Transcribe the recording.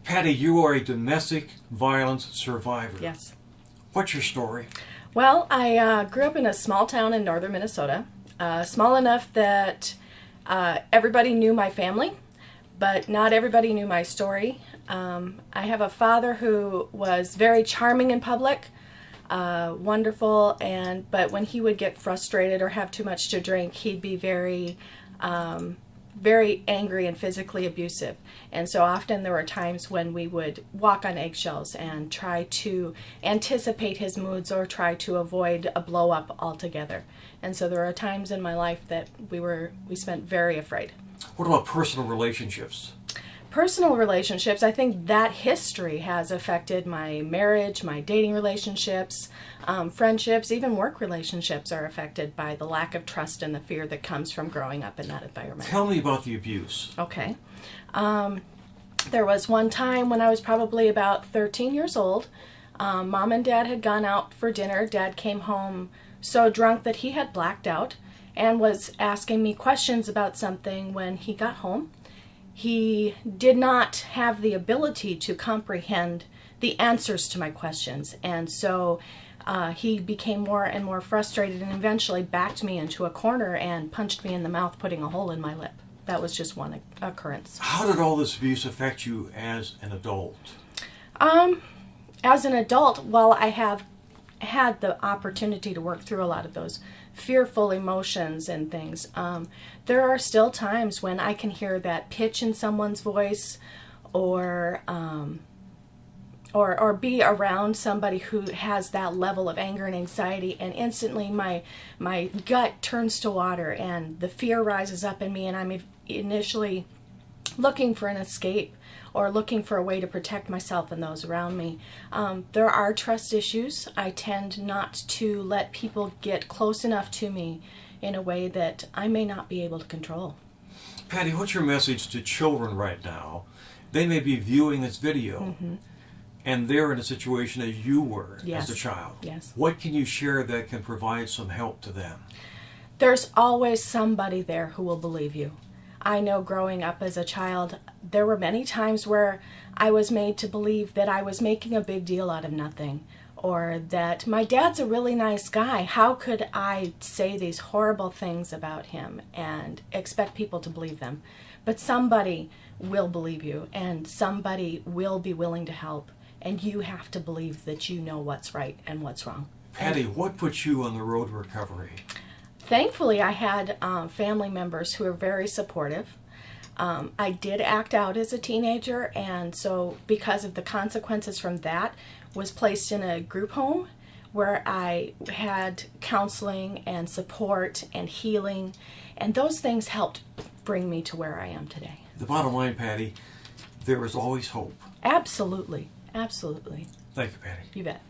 Patti, you are a domestic violence survivor. Yes. What's your story? Well, I grew up in a small town in northern Minnesota, small enough that everybody knew my family, but not everybody knew my story. I have a father who was very charming in public, wonderful, but when he would get frustrated or have too much to drink, he'd be very angry and physically abusive. And so often there were times when we would walk on eggshells and try to anticipate his moods or try to avoid a blow up altogether. And so there are times in my life that we spent very afraid. What about personal relationships? Personal relationships, I think that history has affected my marriage, my dating relationships, friendships, even work relationships are affected by the lack of trust and the fear that comes from growing up in that environment. Tell me about the abuse. Okay. There was one time when I was probably about 13 years old. Mom and Dad had gone out for dinner. Dad came home so drunk that he had blacked out and was asking me questions about something when he got home. He did not have the ability to comprehend the answers to my questions, and so he became more and more frustrated and eventually backed me into a corner and punched me in the mouth, putting a hole in my lip. That was just one occurrence. How did all this abuse affect you as an adult? As an adult, well, I have had the opportunity to work through a lot of those fearful emotions and things. There are still times when I can hear that pitch in someone's voice, or be around somebody who has that level of anger and anxiety, and instantly my gut turns to water and the fear rises up in me, and I'm initially looking for an escape or looking for a way to protect myself and those around me. There are trust issues. I tend not to let people get close enough to me in a way that I may not be able to control. Patti, what's your message to children right now? They may be viewing this video, and they're in a situation as you were as a child. Yes. What can you share that can provide some help to them? There's always somebody there who will believe you. I know growing up as a child, there were many times where I was made to believe that I was making a big deal out of nothing, or that my dad's a really nice guy. How could I say these horrible things about him and expect people to believe them? But somebody will believe you, and somebody will be willing to help, and you have to believe that you know what's right and what's wrong. Patti, what put you on the road to recovery? Thankfully, I had family members who were very supportive. I did act out as a teenager, and so because of the consequences from that, was placed in a group home where I had counseling and support and healing, and those things helped bring me to where I am today. The bottom line, Patti, there is always hope. Absolutely. Absolutely. Thank you, Patti. You bet.